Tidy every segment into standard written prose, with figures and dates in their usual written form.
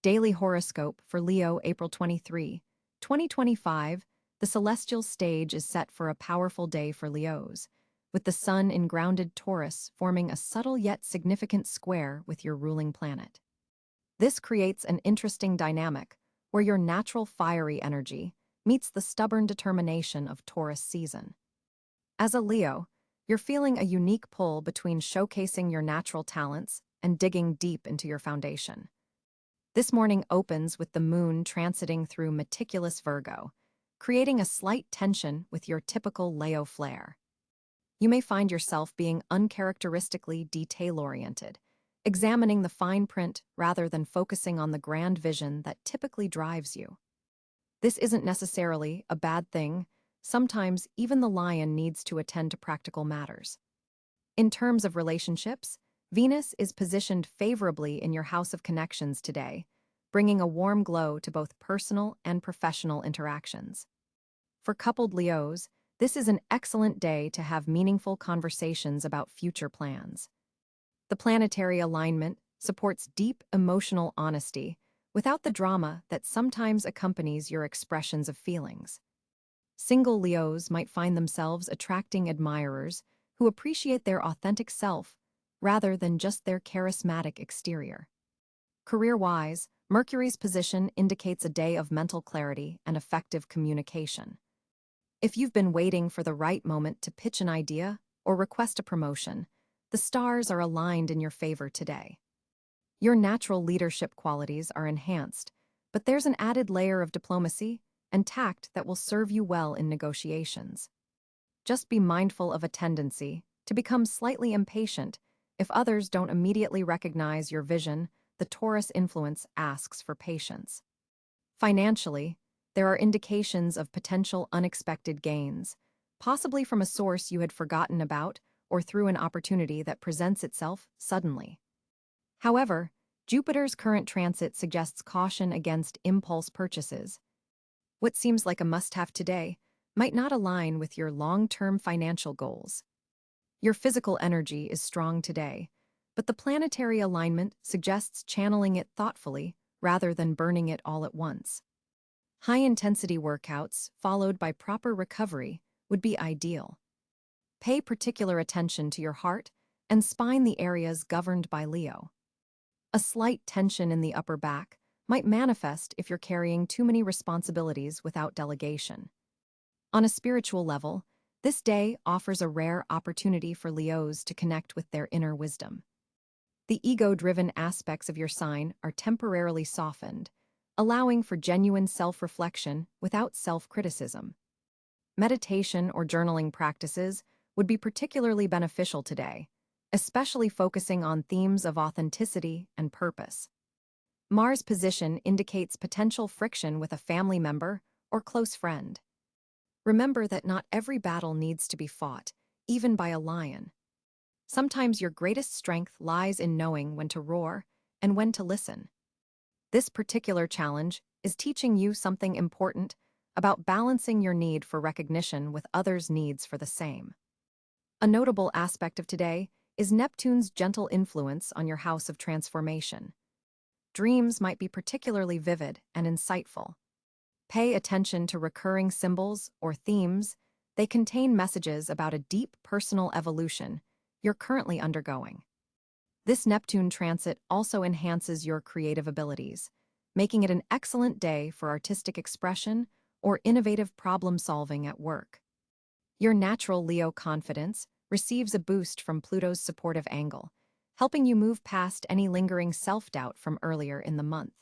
Daily Horoscope for Leo, April 23, 2025. The celestial stage is set for a powerful day for Leos, with the Sun in grounded Taurus forming a subtle yet significant square with your ruling planet. This creates an interesting dynamic where your natural fiery energy meets the stubborn determination of Taurus season. As a Leo, you're feeling a unique pull between showcasing your natural talents and digging deep into your foundation. This morning opens with the moon transiting through meticulous Virgo, creating a slight tension with your typical Leo flair. You may find yourself being uncharacteristically detail-oriented, examining the fine print rather than focusing on the grand vision that typically drives you. This isn't necessarily a bad thing. Sometimes even the lion needs to attend to practical matters. In terms of relationships, Venus is positioned favorably in your house of connections today, bringing a warm glow to both personal and professional interactions. For coupled Leos, this is an excellent day to have meaningful conversations about future plans. The planetary alignment supports deep emotional honesty without the drama that sometimes accompanies your expressions of feelings. Single Leos might find themselves attracting admirers who appreciate their authentic self rather than just their charismatic exterior. Career-wise, Mercury's position indicates a day of mental clarity and effective communication. If you've been waiting for the right moment to pitch an idea or request a promotion, the stars are aligned in your favor today. Your natural leadership qualities are enhanced, but there's an added layer of diplomacy and tact that will serve you well in negotiations. Just be mindful of a tendency to become slightly impatient if others don't immediately recognize your vision. The Taurus influence asks for patience. Financially, there are indications of potential unexpected gains, possibly from a source you had forgotten about or through an opportunity that presents itself suddenly. However, Jupiter's current transit suggests caution against impulse purchases. What seems like a must-have today might not align with your long-term financial goals. Your physical energy is strong today, but the planetary alignment suggests channeling it thoughtfully rather than burning it all at once. High-intensity workouts, followed by proper recovery, would be ideal. Pay particular attention to your heart and spine, the areas governed by Leo. A slight tension in the upper back might manifest if you're carrying too many responsibilities without delegation. On a spiritual level, this day offers a rare opportunity for Leos to connect with their inner wisdom. The ego-driven aspects of your sign are temporarily softened, allowing for genuine self-reflection without self-criticism. Meditation or journaling practices would be particularly beneficial today, especially focusing on themes of authenticity and purpose. Mars' position indicates potential friction with a family member or close friend. Remember that not every battle needs to be fought, even by a lion. Sometimes your greatest strength lies in knowing when to roar and when to listen. This particular challenge is teaching you something important about balancing your need for recognition with others' needs for the same. A notable aspect of today is Neptune's gentle influence on your house of transformation. Dreams might be particularly vivid and insightful. Pay attention to recurring symbols or themes. They contain messages about a deep personal evolution you're currently undergoing. This Neptune transit also enhances your creative abilities, making it an excellent day for artistic expression or innovative problem-solving at work. Your natural Leo confidence receives a boost from Pluto's supportive angle, helping you move past any lingering self-doubt from earlier in the month.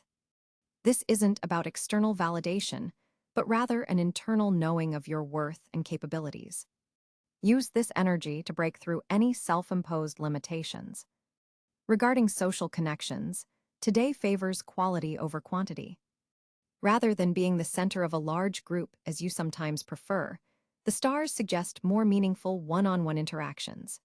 This isn't about external validation, but rather an internal knowing of your worth and capabilities. Use this energy to break through any self-imposed limitations. Regarding social connections, today favors quality over quantity. Rather than being the center of a large group as you sometimes prefer, the stars suggest more meaningful one-on-one interactions.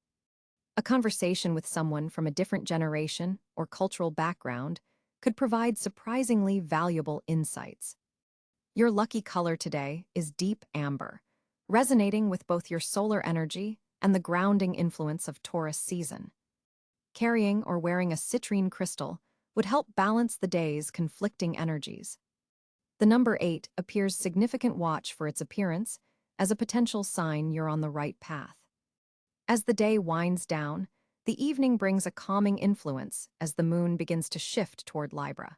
A conversation with someone from a different generation or cultural background could provide surprisingly valuable insights. Your lucky color today is deep amber, resonating with both your solar energy and the grounding influence of Taurus season. Carrying or wearing a citrine crystal would help balance the day's conflicting energies. The number 8 appears significant. Watch for its appearance as a potential sign you're on the right path. As the day winds down, the evening brings a calming influence as the moon begins to shift toward Libra.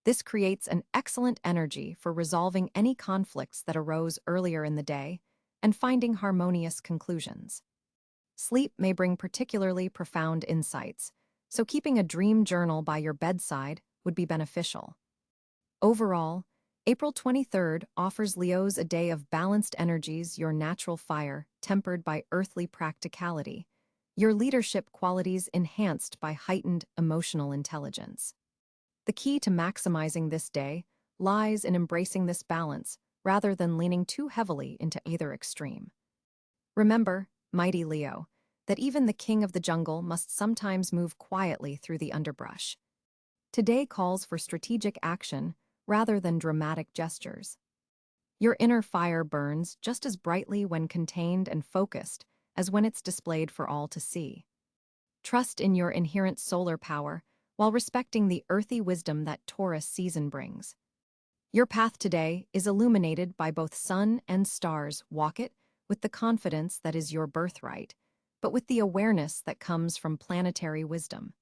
This creates an excellent energy for resolving any conflicts that arose earlier in the day and finding harmonious conclusions. Sleep may bring particularly profound insights, so keeping a dream journal by your bedside would be beneficial. Overall, April 23rd offers Leos a day of balanced energies, your natural fire tempered by earthly practicality, your leadership qualities enhanced by heightened emotional intelligence. The key to maximizing this day lies in embracing this balance rather than leaning too heavily into either extreme. Remember, mighty Leo, that even the king of the jungle must sometimes move quietly through the underbrush. Today calls for strategic action rather than dramatic gestures. Your inner fire burns just as brightly when contained and focused as when it's displayed for all to see. Trust in your inherent solar power while respecting the earthy wisdom that Taurus season brings. Your path today is illuminated by both sun and stars. Walk it with the confidence that is your birthright, but with the awareness that comes from planetary wisdom.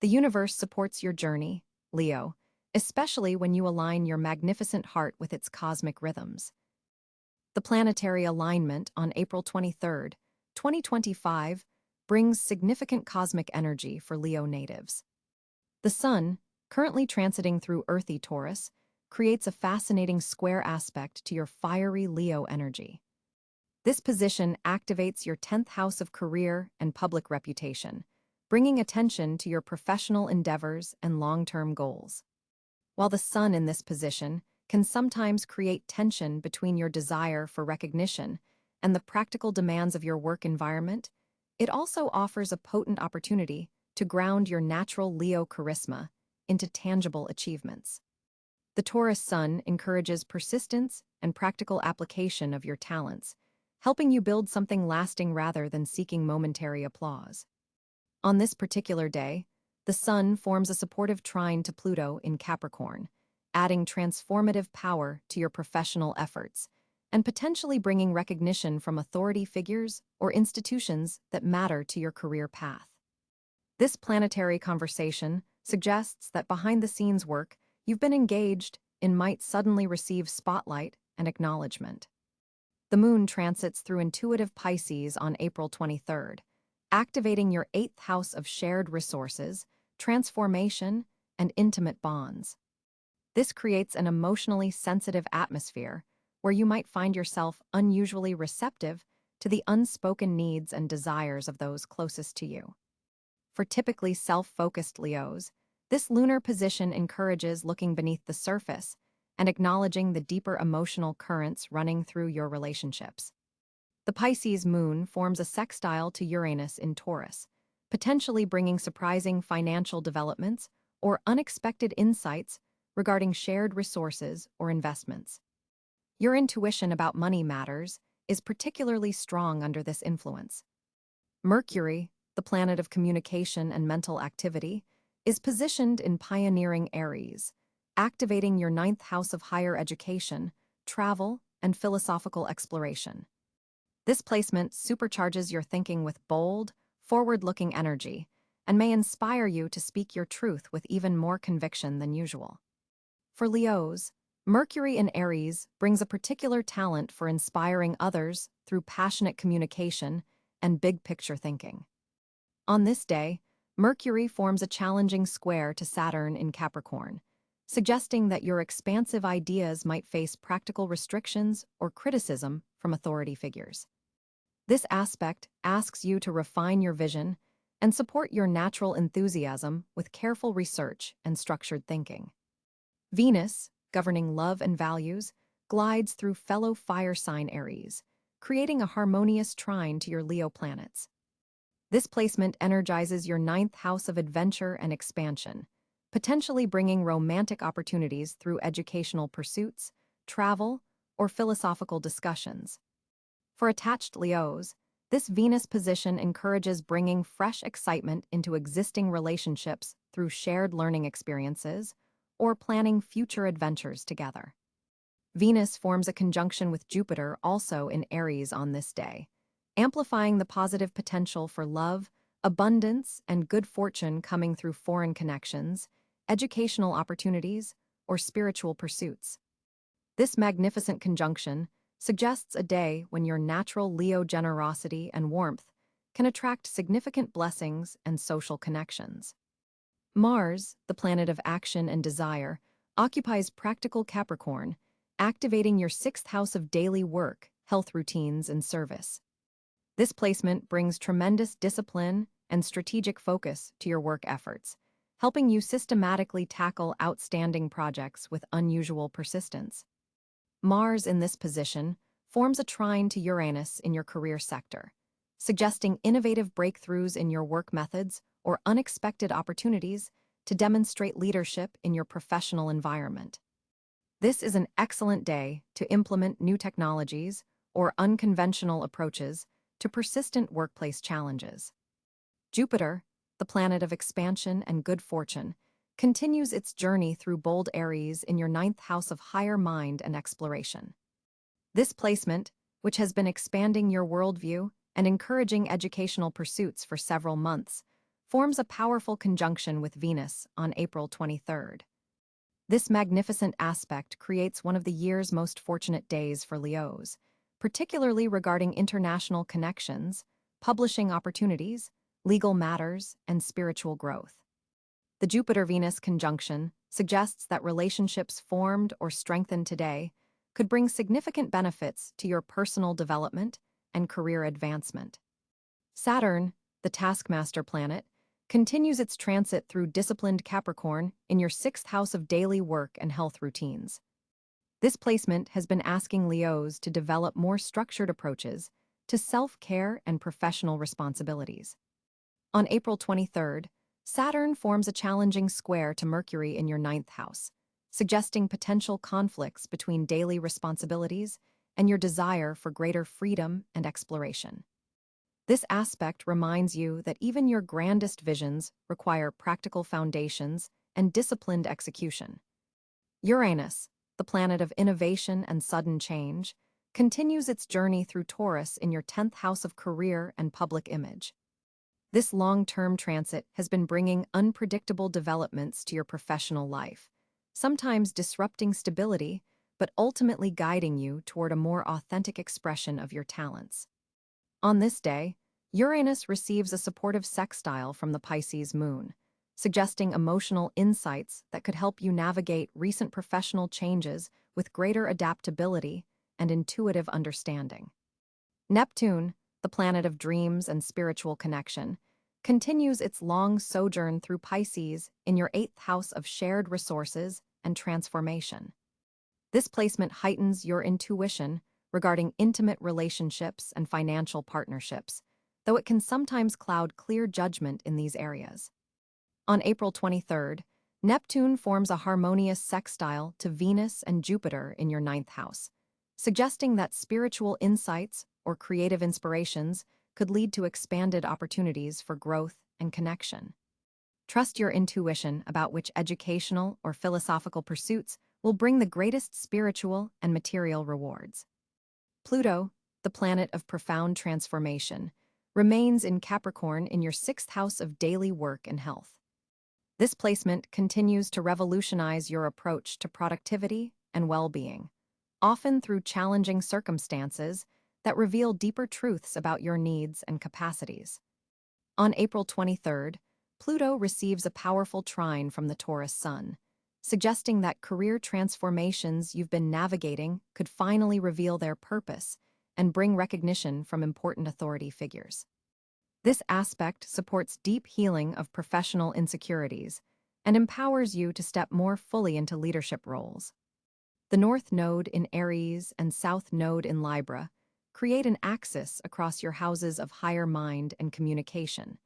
The universe supports your journey, Leo, especially when you align your magnificent heart with its cosmic rhythms. The planetary alignment on April 23rd, 2025, brings significant cosmic energy for Leo natives. The Sun, currently transiting through earthy Taurus, creates a fascinating square aspect to your fiery Leo energy. This position activates your 10th house of career and public reputation, bringing attention to your professional endeavors and long-term goals. While the Sun in this position can sometimes create tension between your desire for recognition and the practical demands of your work environment, it also offers a potent opportunity to ground your natural Leo charisma into tangible achievements. The Taurus Sun encourages persistence and practical application of your talents, helping you build something lasting rather than seeking momentary applause. On this particular day, the Sun forms a supportive trine to Pluto in Capricorn, adding transformative power to your professional efforts and potentially bringing recognition from authority figures or institutions that matter to your career path. This planetary conversation suggests that behind-the-scenes work you've been engaged in might suddenly receive spotlight and acknowledgement. The moon transits through intuitive Pisces on April 23rd, activating your 8th house of shared resources, transformation, and intimate bonds. This creates an emotionally sensitive atmosphere where you might find yourself unusually receptive to the unspoken needs and desires of those closest to you. For typically self-focused Leos, this lunar position encourages looking beneath the surface and acknowledging the deeper emotional currents running through your relationships. The Pisces moon forms a sextile to Uranus in Taurus, potentially bringing surprising financial developments or unexpected insights regarding shared resources or investments. Your intuition about money matters is particularly strong under this influence. Mercury, the planet of communication and mental activity, is positioned in pioneering Aries, activating your 9th house of higher education, travel, and philosophical exploration. This placement supercharges your thinking with bold, forward-looking energy and may inspire you to speak your truth with even more conviction than usual. For Leos, Mercury in Aries brings a particular talent for inspiring others through passionate communication and big-picture thinking. On this day, Mercury forms a challenging square to Saturn in Capricorn, suggesting that your expansive ideas might face practical restrictions or criticism from authority figures. This aspect asks you to refine your vision and support your natural enthusiasm with careful research and structured thinking. Venus, governing love and values, glides through fellow fire sign Aries, creating a harmonious trine to your Leo planets. This placement energizes your 9th house of adventure and expansion, potentially bringing romantic opportunities through educational pursuits, travel, or philosophical discussions. For attached Leos, this Venus position encourages bringing fresh excitement into existing relationships through shared learning experiences or planning future adventures together. Venus forms a conjunction with Jupiter also in Aries on this day, amplifying the positive potential for love, abundance, and good fortune coming through foreign connections, educational opportunities, or spiritual pursuits. This magnificent conjunction suggests a day when your natural Leo generosity and warmth can attract significant blessings and social connections. Mars, the planet of action and desire, occupies practical Capricorn, activating your sixth house of daily work, health routines, and service. This placement brings tremendous discipline and strategic focus to your work efforts, helping you systematically tackle outstanding projects with unusual persistence. Mars in this position forms a trine to Uranus in your career sector, suggesting innovative breakthroughs in your work methods or unexpected opportunities to demonstrate leadership in your professional environment. This is an excellent day to implement new technologies or unconventional approaches to persistent workplace challenges. Jupiter, the planet of expansion and good fortune, continues its journey through bold Aries in your ninth house of higher mind and exploration. This placement, which has been expanding your worldview and encouraging educational pursuits for several months, forms a powerful conjunction with Venus on April 23rd. This magnificent aspect creates one of the year's most fortunate days for Leos, particularly regarding international connections, publishing opportunities, legal matters, and spiritual growth. The Jupiter-Venus conjunction suggests that relationships formed or strengthened today could bring significant benefits to your personal development and career advancement. Saturn, the taskmaster planet, continues its transit through disciplined Capricorn in your sixth house of daily work and health routines. This placement has been asking Leos to develop more structured approaches to self-care and professional responsibilities. On April 23rd, Saturn forms a challenging square to Mercury in your ninth house, suggesting potential conflicts between daily responsibilities and your desire for greater freedom and exploration. This aspect reminds you that even your grandest visions require practical foundations and disciplined execution. Uranus, the planet of innovation and sudden change, continues its journey through Taurus in your 10th house of career and public image. This long-term transit has been bringing unpredictable developments to your professional life, sometimes disrupting stability, but ultimately guiding you toward a more authentic expression of your talents. On this day, Uranus receives a supportive sextile from the Pisces moon, suggesting emotional insights that could help you navigate recent professional changes with greater adaptability and intuitive understanding. Neptune, the planet of dreams and spiritual connection, continues its long sojourn through Pisces in your 8th house of shared resources and transformation. This placement heightens your intuition regarding intimate relationships and financial partnerships, though it can sometimes cloud clear judgment in these areas. On April 23rd, Neptune forms a harmonious sextile to Venus and Jupiter in your 9th house, suggesting that spiritual insights or creative inspirations could lead to expanded opportunities for growth and connection. Trust your intuition about which educational or philosophical pursuits will bring the greatest spiritual and material rewards. Pluto, the planet of profound transformation, remains in Capricorn in your 6th house of daily work and health. This placement continues to revolutionize your approach to productivity and well-being, often through challenging circumstances that reveal deeper truths about your needs and capacities. On April 23rd, Pluto receives a powerful trine from the Taurus sun, suggesting that career transformations you've been navigating could finally reveal their purpose and bring recognition from important authority figures. This aspect supports deep healing of professional insecurities and empowers you to step more fully into leadership roles. The North Node in Aries and South Node in Libra create an axis across your houses of higher mind and communication,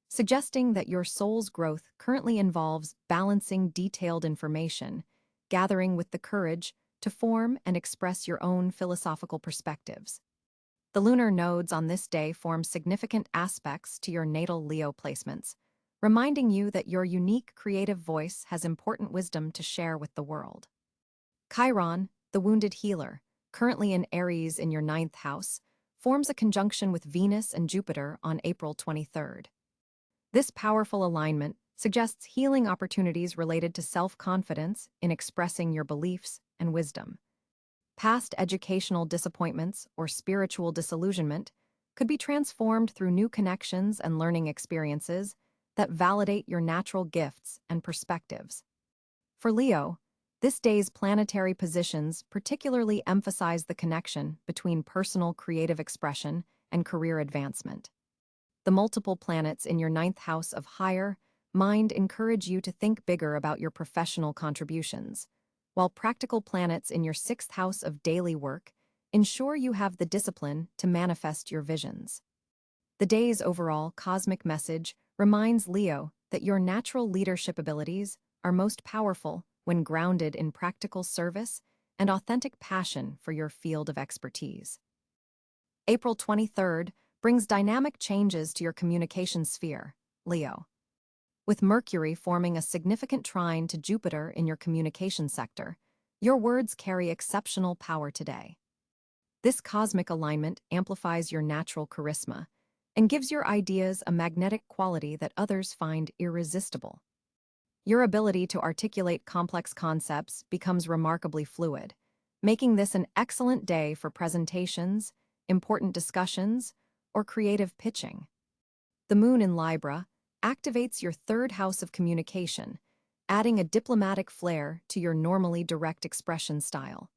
suggesting that your soul's growth currently involves balancing detailed information, gathering with the courage to form and express your own philosophical perspectives. The lunar nodes on this day form significant aspects to your natal Leo placements, reminding you that your unique creative voice has important wisdom to share with the world. Chiron, the wounded healer, currently in Aries in your ninth house, forms a conjunction with Venus and Jupiter on April 23rd. This powerful alignment suggests healing opportunities related to self-confidence in expressing your beliefs and wisdom. Past educational disappointments or spiritual disillusionment could be transformed through new connections and learning experiences that validate your natural gifts and perspectives. For Leo, this day's planetary positions particularly emphasize the connection between personal creative expression and career advancement. The multiple planets in your ninth house of higher mind encourage you to think bigger about your professional contributions, while practical planets in your sixth house of daily work ensure you have the discipline to manifest your visions. The day's overall cosmic message reminds Leo that your natural leadership abilities are most powerful when grounded in practical service and authentic passion for your field of expertise. April 23rd brings dynamic changes to your communication sphere, Leo. With Mercury forming a significant trine to Jupiter in your communication sector, your words carry exceptional power today. This cosmic alignment amplifies your natural charisma and gives your ideas a magnetic quality that others find irresistible. Your ability to articulate complex concepts becomes remarkably fluid, making this an excellent day for presentations, important discussions, or creative pitching. The moon in Libra activates your third house of communication, adding a diplomatic flair to your normally direct expression style.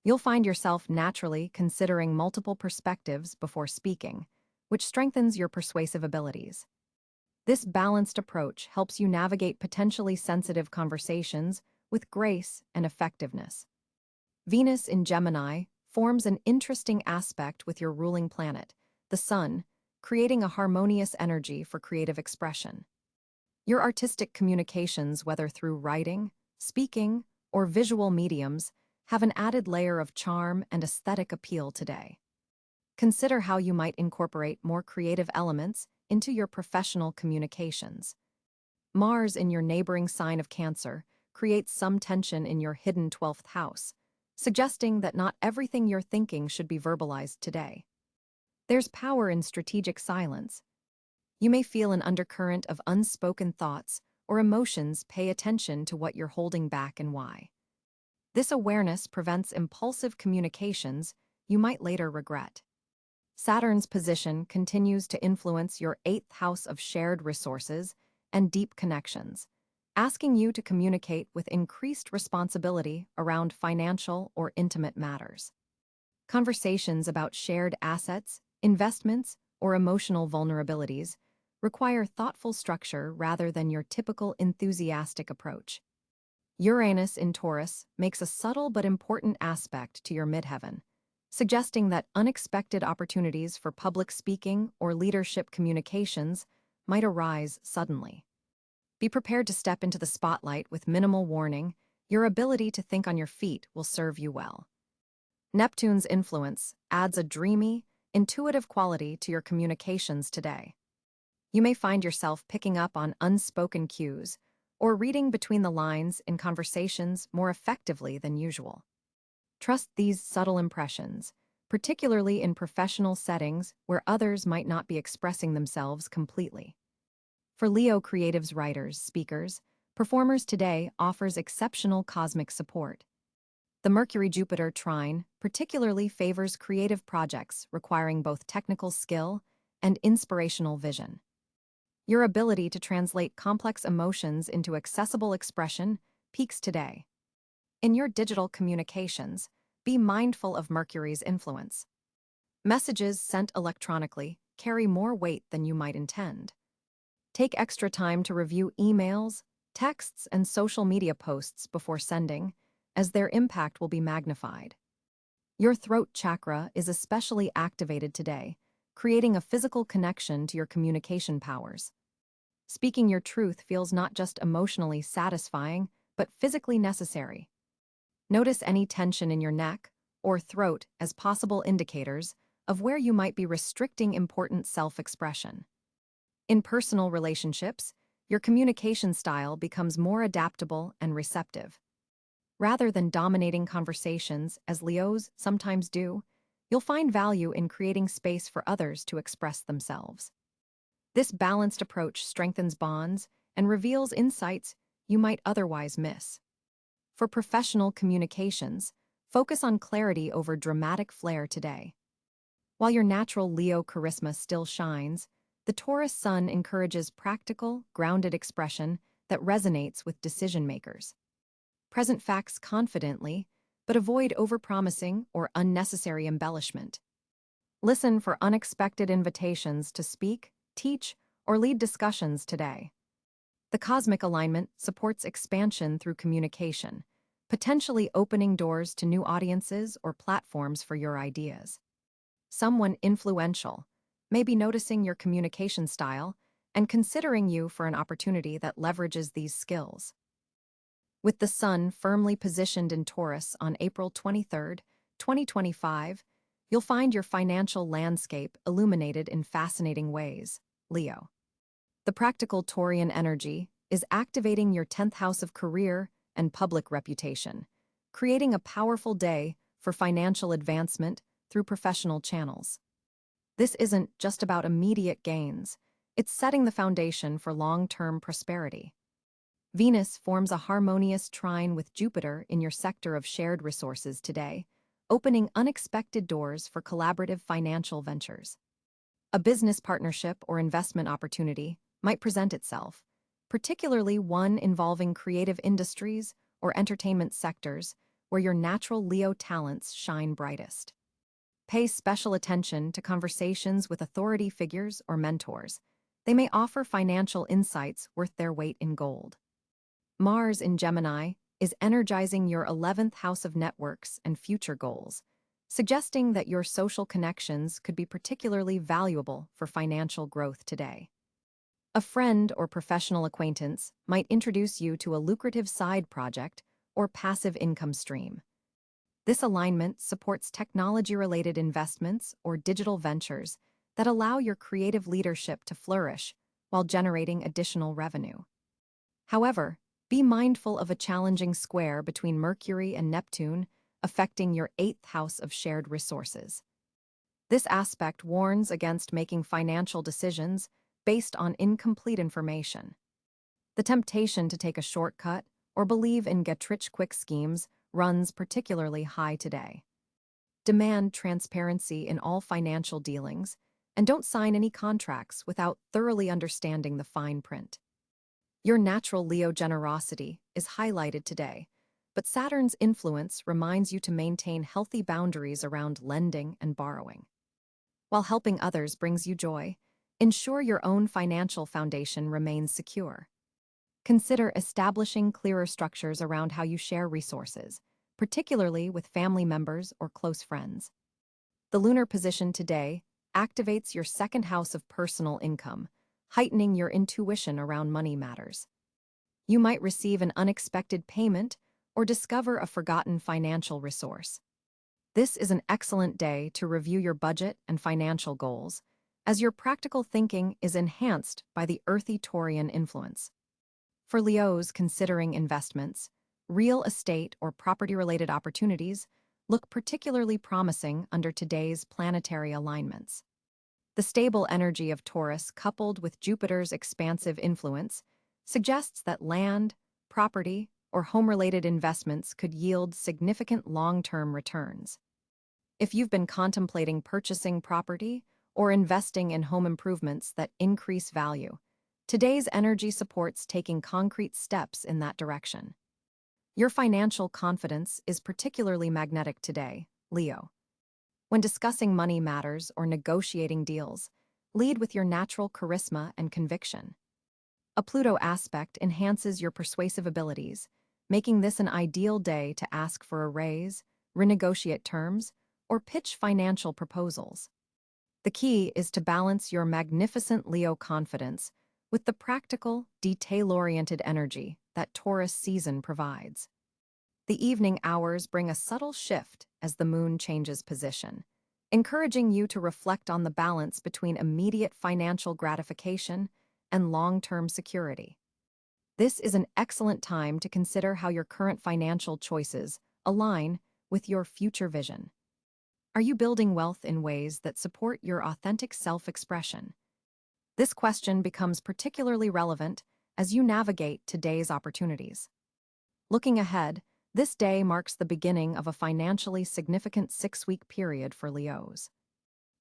You'll find yourself naturally considering multiple perspectives before speaking, which strengthens your persuasive abilities. This balanced approach helps you navigate potentially sensitive conversations with grace and effectiveness. Venus in Gemini forms an interesting aspect with your ruling planet, the Sun, creating a harmonious energy for creative expression. Your artistic communications, whether through writing, speaking, or visual mediums, have an added layer of charm and aesthetic appeal today. Consider how you might incorporate more creative elements into your professional communications. Mars in your neighboring sign of Cáncer creates some tension in your hidden 12th house, suggesting that not everything you're thinking should be verbalized today. There's power in strategic silence. You may feel an undercurrent of unspoken thoughts or emotions. Pay attention to what you're holding back and why. This awareness prevents impulsive communications you might later regret. Saturn's position continues to influence your 8th house of shared resources and deep connections, asking you to communicate with increased responsibility around financial or intimate matters. Conversations about shared assets, investments, or emotional vulnerabilities require thoughtful structure rather than your typical enthusiastic approach. Uranus in Taurus makes a subtle but important aspect to your midheaven, suggesting that unexpected opportunities for public speaking or leadership communications might arise suddenly. Be prepared to step into the spotlight with minimal warning. Your ability to think on your feet will serve you well. Neptune's influence adds a dreamy, intuitive quality to your communications today. You may find yourself picking up on unspoken cues or reading between the lines in conversations more effectively than usual. Trust these subtle impressions, particularly in professional settings where others might not be expressing themselves completely. For Leo creatives, writers, speakers, performers today offers exceptional cosmic support. The Mercury-Jupiter trine particularly favors creative projects requiring both technical skill and inspirational vision. Your ability to translate complex emotions into accessible expression peaks today. In your digital communications, be mindful of Mercury's influence. Messages sent electronically carry more weight than you might intend. Take extra time to review emails, texts, and social media posts before sending, as their impact will be magnified. Your throat chakra is especially activated today, creating a physical connection to your communication powers. Speaking your truth feels not just emotionally satisfying, but physically necessary. Notice any tension in your neck or throat as possible indicators of where you might be restricting important self-expression. In personal relationships, your communication style becomes more adaptable and receptive. Rather than dominating conversations, as Leos sometimes do, you'll find value in creating space for others to express themselves. This balanced approach strengthens bonds and reveals insights you might otherwise miss. For professional communications, focus on clarity over dramatic flair today. While your natural Leo charisma still shines, the Taurus sun encourages practical, grounded expression that resonates with decision makers. Present facts confidently, but avoid overpromising or unnecessary embellishment. Listen for unexpected invitations to speak, teach, or lead discussions today. The cosmic alignment supports expansion through communication, potentially opening doors to new audiences or platforms for your ideas. Someone influential may be noticing your communication style and considering you for an opportunity that leverages these skills. With the sun firmly positioned in Taurus on April 23, 2025, you'll find your financial landscape illuminated in fascinating ways, Leo. The practical Taurian energy is activating your 10th house of career and public reputation, creating a powerful day for financial advancement through professional channels. This isn't just about immediate gains, it's setting the foundation for long-term prosperity. Venus forms a harmonious trine with Jupiter in your sector of shared resources today, opening unexpected doors for collaborative financial ventures. A business partnership or investment opportunity might present itself, particularly one involving creative industries or entertainment sectors where your natural Leo talents shine brightest. Pay special attention to conversations with authority figures or mentors. They may offer financial insights worth their weight in gold. Mars in Gemini is energizing your 11th house of networks and future goals, suggesting that your social connections could be particularly valuable for financial growth today. A friend or professional acquaintance might introduce you to a lucrative side project or passive income stream. This alignment supports technology-related investments or digital ventures that allow your creative leadership to flourish while generating additional revenue. However, be mindful of a challenging square between Mercury and Neptune affecting your 8th house of shared resources. This aspect warns against making financial decisions based on incomplete information. The temptation to take a shortcut or believe in get-rich-quick schemes runs particularly high today. Demand transparency in all financial dealings and don't sign any contracts without thoroughly understanding the fine print. Your natural Leo generosity is highlighted today, but Saturn's influence reminds you to maintain healthy boundaries around lending and borrowing. While helping others brings you joy, ensure your own financial foundation remains secure. Consider establishing clearer structures around how you share resources, particularly with family members or close friends. The lunar position today activates your 2nd house of personal income, heightening your intuition around money matters. You might receive an unexpected payment or discover a forgotten financial resource. This is an excellent day to review your budget and financial goals, as your practical thinking is enhanced by the earthy Taurian influence. For Leos considering investments, real estate or property-related opportunities look particularly promising under today's planetary alignments. The stable energy of Taurus, coupled with Jupiter's expansive influence, suggests that land, property, or home-related investments could yield significant long-term returns. If you've been contemplating purchasing property or investing in home improvements that increase value, today's energy supports taking concrete steps in that direction. Your financial confidence is particularly magnetic today, Leo. When discussing money matters or negotiating deals, lead with your natural charisma and conviction. A Pluto aspect enhances your persuasive abilities, making this an ideal day to ask for a raise, renegotiate terms, or pitch financial proposals. The key is to balance your magnificent Leo confidence with the practical, detail-oriented energy that Taurus season provides. The evening hours bring a subtle shift as the moon changes position, encouraging you to reflect on the balance between immediate financial gratification and long-term security. This is an excellent time to consider how your current financial choices align with your future vision. Are you building wealth in ways that support your authentic self-expression? This question becomes particularly relevant as you navigate today's opportunities. Looking ahead, this day marks the beginning of a financially significant 6-week period for Leos.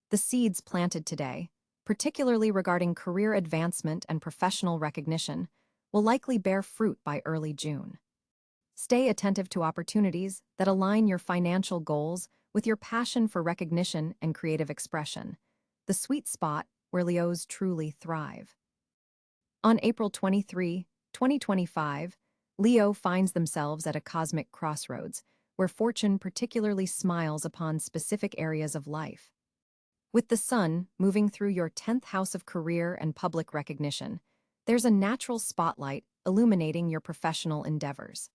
The seeds planted today, particularly regarding career advancement and professional recognition, will likely bear fruit by early June. Stay attentive to opportunities that align your financial goals with your passion for recognition and creative expression, the sweet spot where Leos truly thrive. On April 23, 2025, Leo finds themselves at a cosmic crossroads where fortune particularly smiles upon specific areas of life. With the sun moving through your 10th house of career and public recognition, there's a natural spotlight illuminating your professional endeavors.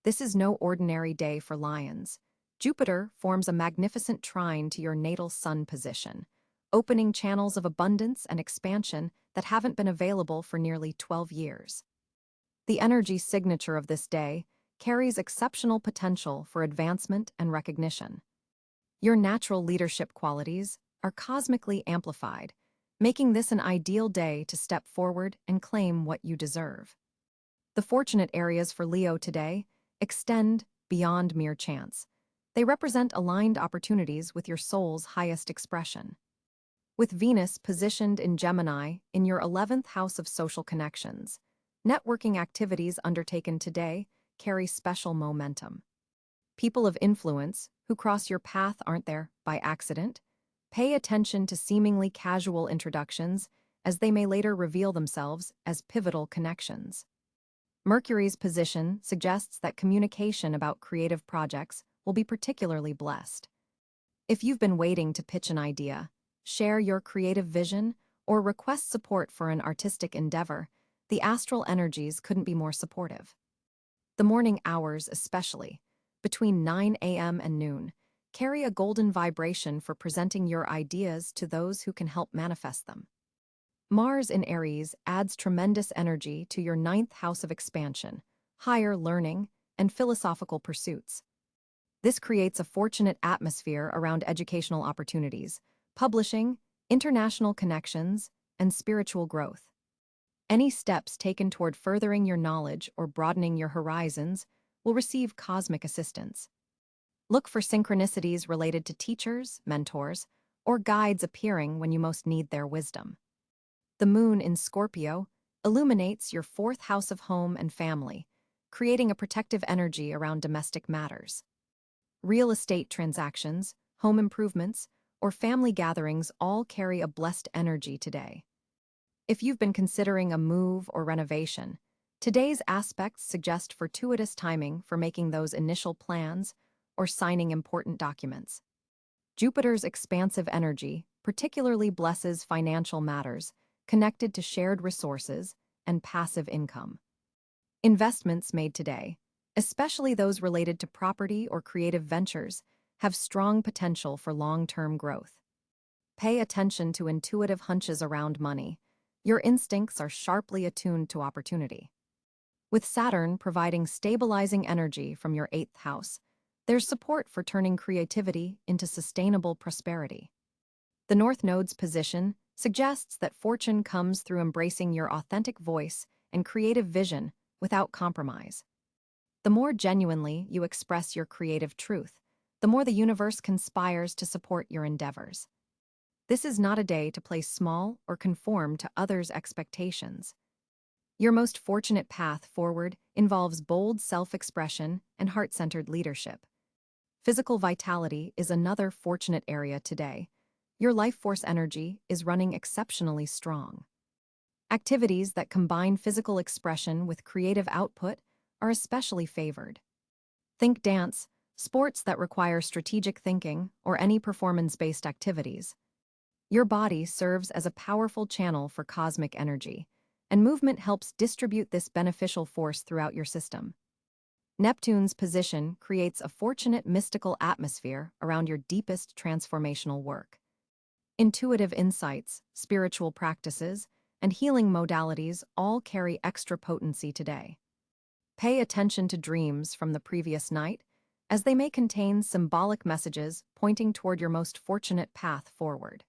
This is no ordinary day for Lions. Jupiter forms a magnificent trine to your natal sun position, opening channels of abundance and expansion that haven't been available for nearly 12 years. The energy signature of this day carries exceptional potential for advancement and recognition. Your natural leadership qualities are cosmically amplified, making this an ideal day to step forward and claim what you deserve. The fortunate areas for Leo today extend beyond mere chance. They represent aligned opportunities with your soul's highest expression. With Venus positioned in Gemini in your 11th house of social connections, networking activities undertaken today carry special momentum. People of influence who cross your path aren't there by accident. Pay attention to seemingly casual introductions, as they may later reveal themselves as pivotal connections. Mercury's position suggests that communication about creative projects will be particularly blessed. If you've been waiting to pitch an idea, share your creative vision, or request support for an artistic endeavor, the astral energies couldn't be more supportive. The morning hours especially, between 9 a.m. and noon, carry a golden vibration for presenting your ideas to those who can help manifest them. Mars in Aries adds tremendous energy to your 9th house of expansion, higher learning, and philosophical pursuits. This creates a fortunate atmosphere around educational opportunities, publishing, international connections, and spiritual growth. Any steps taken toward furthering your knowledge or broadening your horizons will receive cosmic assistance. Look for synchronicities related to teachers, mentors, or guides appearing when you most need their wisdom. The moon in Scorpio illuminates your 4th house of home and family, creating a protective energy around domestic matters. Real estate transactions, home improvements, or family gatherings all carry a blessed energy today. If you've been considering a move or renovation, today's aspects suggest fortuitous timing for making those initial plans or signing important documents. Jupiter's expansive energy particularly blesses financial matters connected to shared resources and passive income. Investments made today, especially those related to property or creative ventures, have strong potential for long-term growth. Pay attention to intuitive hunches around money. Your instincts are sharply attuned to opportunity. With Saturn providing stabilizing energy from your 8th house, there's support for turning creativity into sustainable prosperity. The North Node's position suggests that fortune comes through embracing your authentic voice and creative vision without compromise. The more genuinely you express your creative truth, the more the universe conspires to support your endeavors. This is not a day to play small or conform to others' expectations. Your most fortunate path forward involves bold self-expression and heart-centered leadership. Physical vitality is another fortunate area today. Your life force energy is running exceptionally strong. Activities that combine physical expression with creative output are especially favored. Think dance, sports that require strategic thinking, or any performance-based activities. Your body serves as a powerful channel for cosmic energy, and movement helps distribute this beneficial force throughout your system. Neptune's position creates a fortunate mystical atmosphere around your deepest transformational work. Intuitive insights, spiritual practices, and healing modalities all carry extra potency today. Pay attention to dreams from the previous night, as they may contain symbolic messages pointing toward your most fortunate path forward.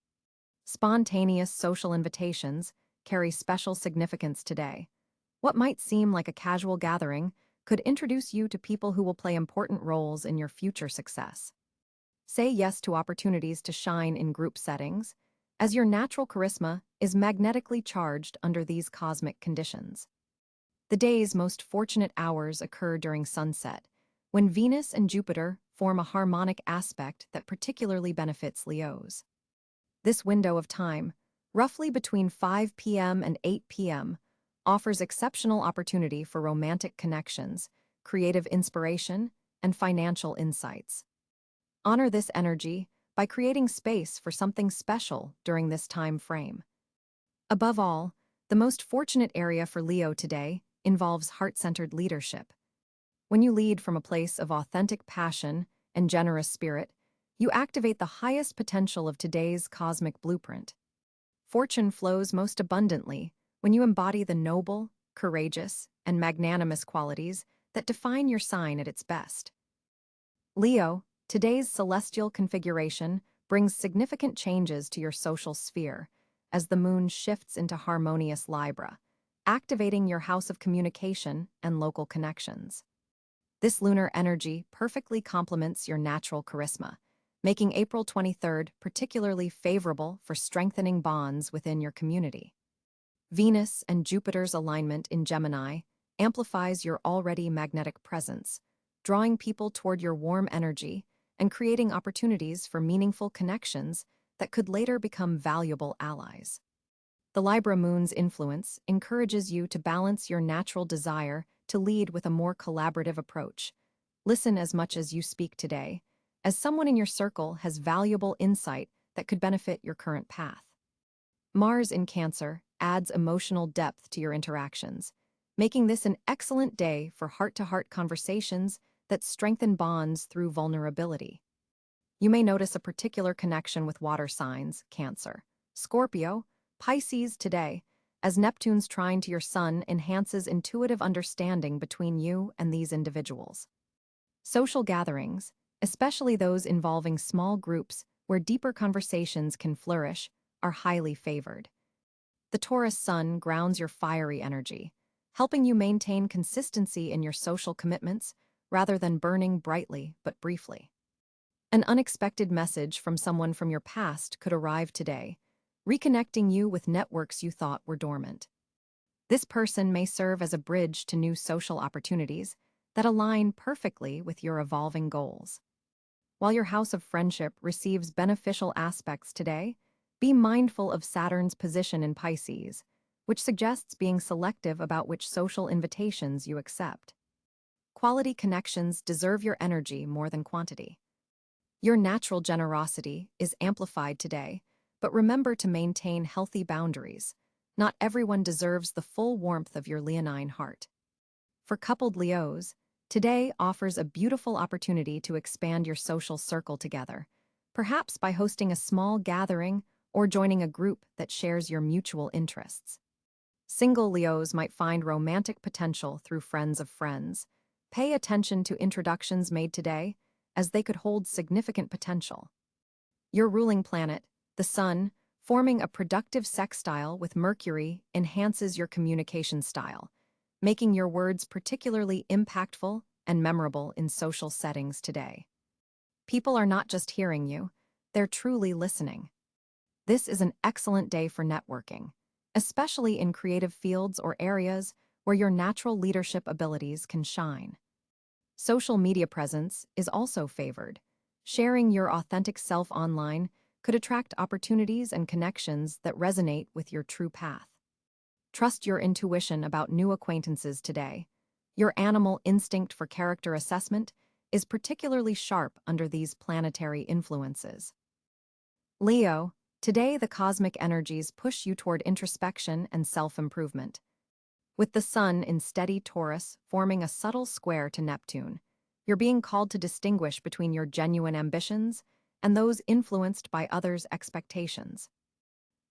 Spontaneous social invitations carry special significance today. What might seem like a casual gathering could introduce you to people who will play important roles in your future success. Say yes to opportunities to shine in group settings, as your natural charisma is magnetically charged under these cosmic conditions. The day's most fortunate hours occur during sunset, when Venus and Jupiter form a harmonic aspect that particularly benefits Leos. This window of time, roughly between 5 p.m. and 8 p.m., offers exceptional opportunity for romantic connections, creative inspiration, and financial insights. Honor this energy by creating space for something special during this time frame. Above all, the most fortunate area for Leo today involves heart-centered leadership. When you lead from a place of authentic passion and generous spirit, you activate the highest potential of today's cosmic blueprint. Fortune flows most abundantly when you embody the noble, courageous, and magnanimous qualities that define your sign at its best. Leo, today's celestial configuration brings significant changes to your social sphere as the moon shifts into harmonious Libra, activating your house of communication and local connections. This lunar energy perfectly complements your natural charisma, making April 23rd particularly favorable for strengthening bonds within your community. Venus and Jupiter's alignment in Gemini amplifies your already magnetic presence, drawing people toward your warm energy and creating opportunities for meaningful connections that could later become valuable allies. The Libra moon's influence encourages you to balance your natural desire to lead with a more collaborative approach. Listen as much as you speak today, as someone in your circle has valuable insight that could benefit your current path. Mars in Cáncer adds emotional depth to your interactions, making this an excellent day for heart-to-heart conversations that strengthen bonds through vulnerability. You may notice a particular connection with water signs, Cáncer, Scorpio, Pisces today, as Neptune's trine to your Sun enhances intuitive understanding between you and these individuals. Social gatherings, especially those involving small groups where deeper conversations can flourish, are highly favored. The Taurus Sun grounds your fiery energy, helping you maintain consistency in your social commitments rather than burning brightly but briefly. An unexpected message from someone from your past could arrive today, reconnecting you with networks you thought were dormant. This person may serve as a bridge to new social opportunities that align perfectly with your evolving goals. While your house of friendship receives beneficial aspects today, be mindful of Saturn's position in Pisces, which suggests being selective about which social invitations you accept. Quality connections deserve your energy more than quantity. Your natural generosity is amplified today, but remember to maintain healthy boundaries. Not everyone deserves the full warmth of your leonine heart. For coupled Leos, today offers a beautiful opportunity to expand your social circle together, perhaps by hosting a small gathering or joining a group that shares your mutual interests. Single Leos might find romantic potential through friends of friends. Pay attention to introductions made today, as they could hold significant potential. Your ruling planet, the Sun, forming a productive sextile with Mercury enhances your communication style, making your words particularly impactful and memorable in social settings today. People are not just hearing you, they're truly listening. This is an excellent day for networking, especially in creative fields or areas where your natural leadership abilities can shine. Social media presence is also favored. Sharing your authentic self online could attract opportunities and connections that resonate with your true path. Trust your intuition about new acquaintances today. Your animal instinct for character assessment is particularly sharp under these planetary influences. Leo, today the cosmic energies push you toward introspection and self-improvement. With the Sun in steady Taurus forming a subtle square to Neptune, you're being called to distinguish between your genuine ambitions and those influenced by others' expectations.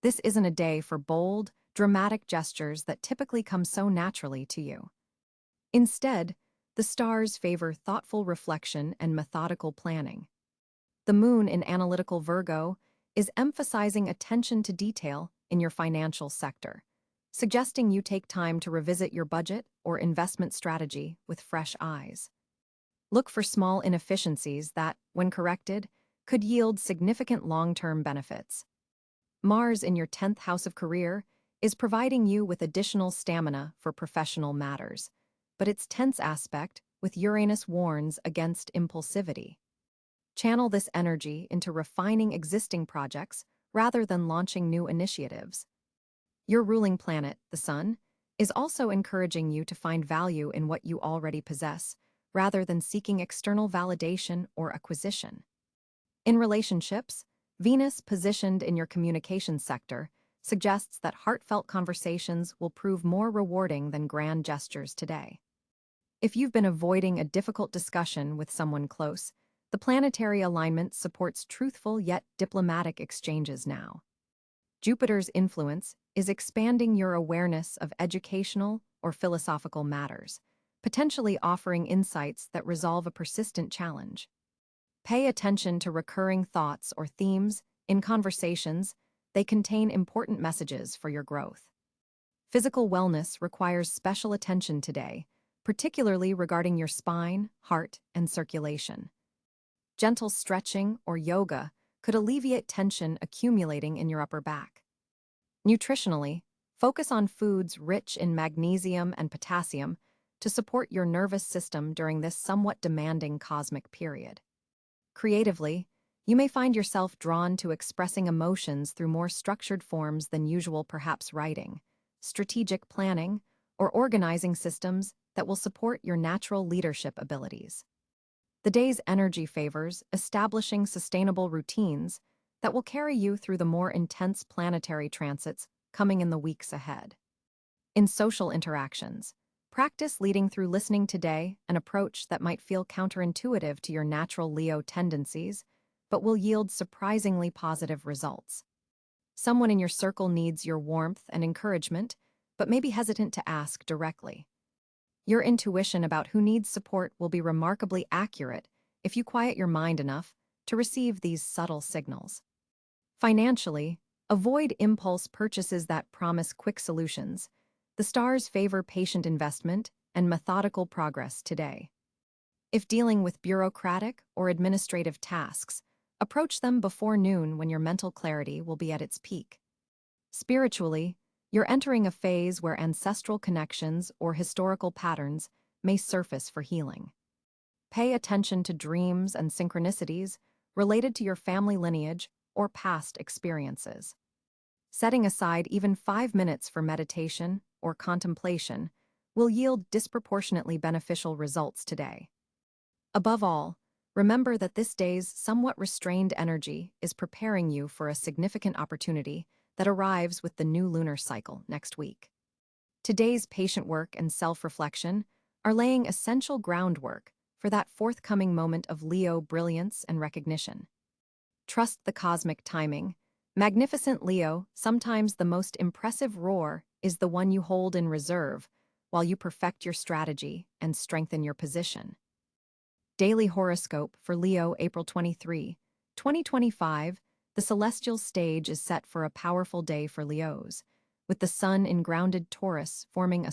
This isn't a day for bold, dramatic gestures that typically come so naturally to you. Instead, the stars favor thoughtful reflection and methodical planning. The moon in analytical Virgo is emphasizing attention to detail in your financial sector, suggesting you take time to revisit your budget or investment strategy with fresh eyes. Look for small inefficiencies that, when corrected, could yield significant long-term benefits. Mars in your 10th house of career is providing you with additional stamina for professional matters, but its tense aspect with Uranus warns against impulsivity. Channel this energy into refining existing projects rather than launching new initiatives. Your ruling planet, the Sun, is also encouraging you to find value in what you already possess, rather than seeking external validation or acquisition. In relationships, Venus, positioned in your communication sector, suggests that heartfelt conversations will prove more rewarding than grand gestures today. If you've been avoiding a difficult discussion with someone close, the planetary alignment supports truthful yet diplomatic exchanges now. Jupiter's influence is expanding your awareness of educational or philosophical matters, potentially offering insights that resolve a persistent challenge. Pay attention to recurring thoughts or themes in conversations. They contain important messages for your growth. Physical wellness requires special attention today, particularly regarding your spine, heart, and circulation. Gentle stretching or yoga could alleviate tension accumulating in your upper back. Nutritionally, focus on foods rich in magnesium and potassium to support your nervous system during this somewhat demanding cosmic period. Creatively, you may find yourself drawn to expressing emotions through more structured forms than usual, perhaps writing, strategic planning, or organizing systems that will support your natural leadership abilities. The day's energy favors establishing sustainable routines that will carry you through the more intense planetary transits coming in the weeks ahead. In social interactions, practice leading through listening today, an approach that might feel counterintuitive to your natural Leo tendencies, but will yield surprisingly positive results. Someone in your circle needs your warmth and encouragement, but may be hesitant to ask directly. Your intuition about who needs support will be remarkably accurate if you quiet your mind enough to receive these subtle signals. Financially, avoid impulse purchases that promise quick solutions. The stars favor patient investment and methodical progress today. If dealing with bureaucratic or administrative tasks, approach them before noon when your mental clarity will be at its peak. Spiritually, you're entering a phase where ancestral connections or historical patterns may surface for healing. Pay attention to dreams and synchronicities related to your family lineage or past experiences. Setting aside even 5 minutes for meditation or contemplation will yield disproportionately beneficial results today. Above all, remember that this day's somewhat restrained energy is preparing you for a significant opportunity that arrives with the new lunar cycle next week. Today's patient work and self-reflection are laying essential groundwork for that forthcoming moment of Leo brilliance and recognition. Trust the cosmic timing. Magnificent Leo, sometimes the most impressive roar is the one you hold in reserve while you perfect your strategy and strengthen your position. Daily Horoscope for Leo, April 23, 2025. The celestial stage is set for a powerful day for Leos, with the Sun in grounded Taurus forming a